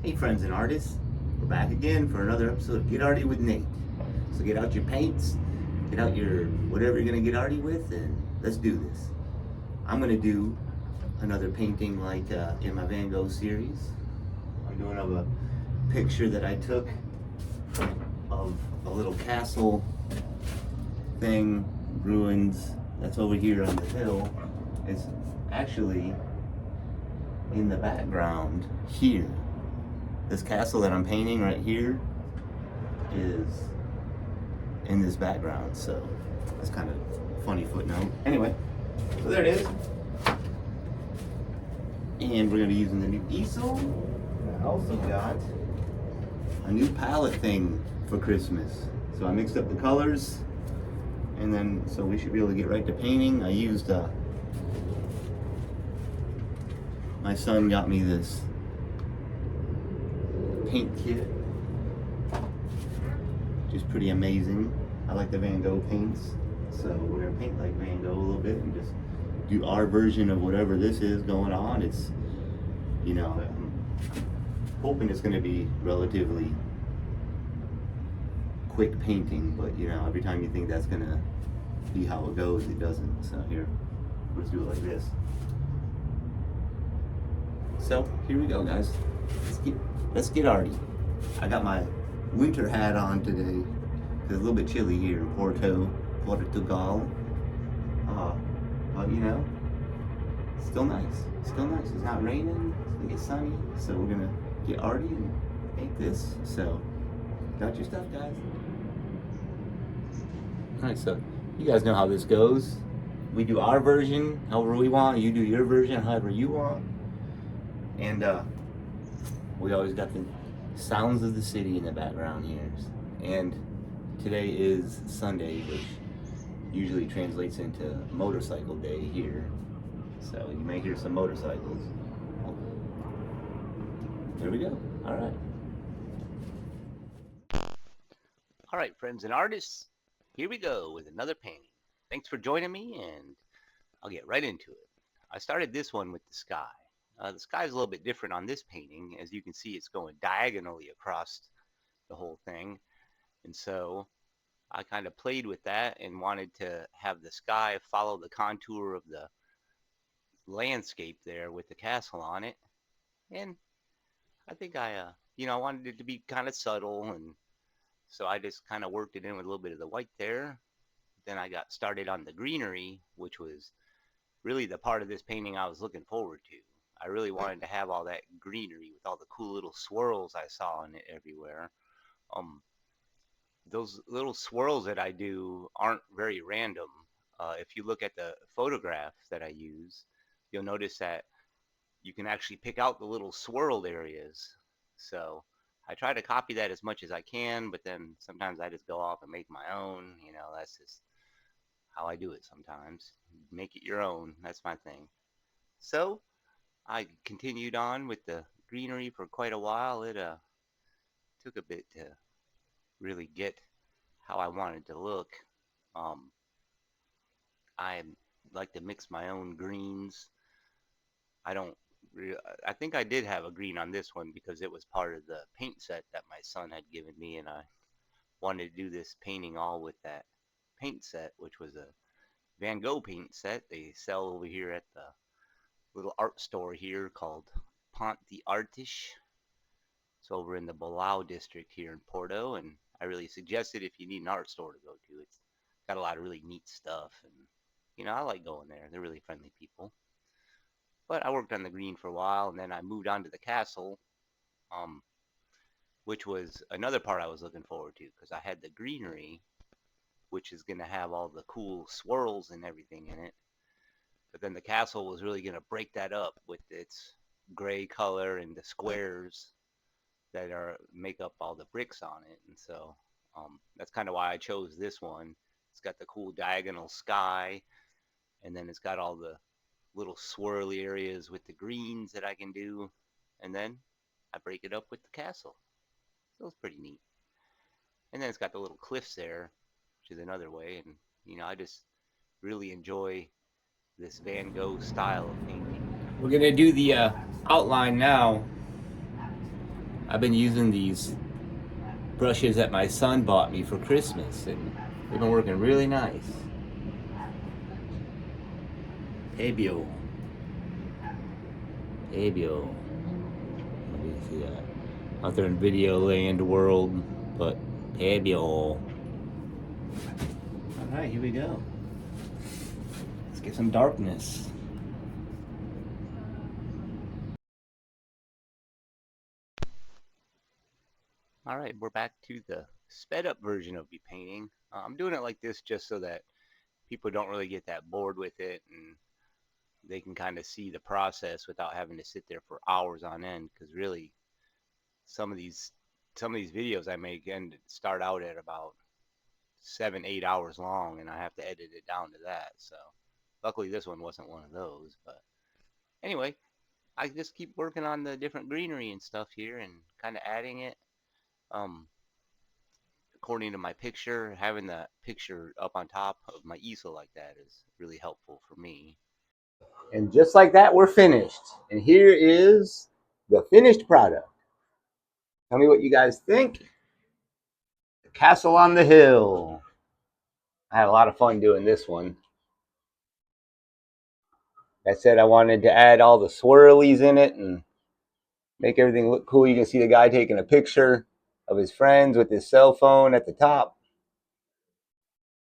Hey friends and artists, we're back again for another episode of Get Arty with Nate. So get out your paints, get out your whatever you're gonna get arty with, and let's do this. I'm gonna do another painting like in my Van Gogh series. I'm doing of a picture that I took of a little castle thing, ruins, that's over here on the hill. It's actually in the background here. This castle that I'm painting right here is in this background, so that's kind of a funny footnote. Anyway, so there it is. And we're going to be using the new easel. I also got a new palette thing for Christmas. So I mixed up the colors, and then so we should be able to get right to painting. I used, my son got me this paint kit, which is pretty amazing. I like the Van Gogh paints, so we're gonna paint like Van Gogh a little bit and just do our version of whatever this is going on. It's, you know, I'm hoping it's gonna be relatively quick painting, but you know, every time you think that's gonna be how it goes, it doesn't. So here, let's do it like this. So here we go, guys. Let's get arty. I got my winter hat on today. It's a little bit chilly here in Portugal. But you know, still nice. Still nice. It's not raining. It's sunny. So we're gonna get arty and paint this. So, got your stuff, guys. Alright, so you guys know how this goes. We do our version however we want. You do your version however you want. And we always got the sounds of the city in the background here. And today is Sunday, which usually translates into motorcycle day here. So you may hear some motorcycles. There we go. All right. All right, friends and artists, here we go with another painting. Thanks for joining me, and I'll get right into it. I started this one with the sky. The sky is a little bit different on this painting. As you can see, it's going diagonally across the whole thing. And so I kind of played with that and wanted to have the sky follow the contour of the landscape there with the castle on it. And I think I wanted it to be kind of subtle. And so I just kind of worked it in with a little bit of the white there. Then I got started on the greenery, which was really the part of this painting I was looking forward to. I really wanted to have all that greenery with all the cool little swirls I saw in it everywhere. Those little swirls that I do aren't very random. If you look at the photograph that I use, you'll notice that you can actually pick out the little swirled areas. So I try to copy that as much as I can, but then sometimes I just go off and make my own. You know, that's just how I do it sometimes. Make it your own. That's my thing. So I continued on with the greenery for quite a while. It took a bit to really get how I wanted to look. Um, I like to mix my own greens. I don't. I think I did have a green on this one because it was part of the paint set that my son had given me, and I wanted to do this painting all with that paint set, which was a Van Gogh paint set they sell over here at the little art store here called Pont de Artes. It's over in the Balao district here in Porto, and I really suggest it if you need an art store to go to. It's got a lot of really neat stuff, and you know, I like going there. They're really friendly people. But I worked on the green for a while, and then I moved on to the castle, um, which was another part I was looking forward to because I had the greenery, which is going to have all the cool swirls and everything in it. But then the castle was really going to break that up with its gray color and the squares that are make up all the bricks on it. And so that's kind of why I chose this one. It's got the cool diagonal sky, and then it's got all the little swirly areas with the greens that I can do, and then I break it up with the castle. So it's pretty neat. And then it's got the little cliffs there, which is another way. And you know, I just really enjoy this Van Gogh style of painting. We're gonna do the outline now. I've been using these brushes that my son bought me for Christmas, and they've been working really nice. Fabio. Fabio. Let me see that. Out there in video land world, but Fabio. Alright, here we go. Let's get some darkness. All right, we're back to the sped up version of me painting. I'm doing it like this just so that people don't really get that bored with it and they can kind of see the process without having to sit there for hours on end. Because really, some of these videos I make and start out at about 7, 8 hours long, and I have to edit it down to that. So luckily, this one wasn't one of those. But anyway, I just keep working on the different greenery and stuff here and kind of adding it. Um, According to my picture, having the picture up on top of my easel like that is really helpful for me. And just like that, we're finished. And here is the finished product. Tell me what you guys think. The Castle on the Hill. I had a lot of fun doing this one. I said I wanted to add all the swirlies in it and make everything look cool. You can see the guy taking a picture of his friends with his cell phone at the top.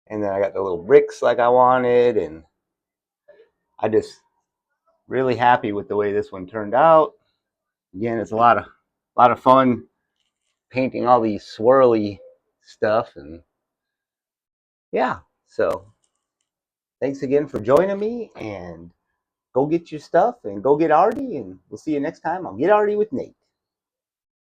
And then I got the little bricks like I wanted, and I just really happy with the way this one turned out. Again, it's a lot of fun painting all these swirly stuff, and yeah. So thanks again for joining me, and go get your stuff and go get arty, and we'll see you next time on Get Arty with Nate.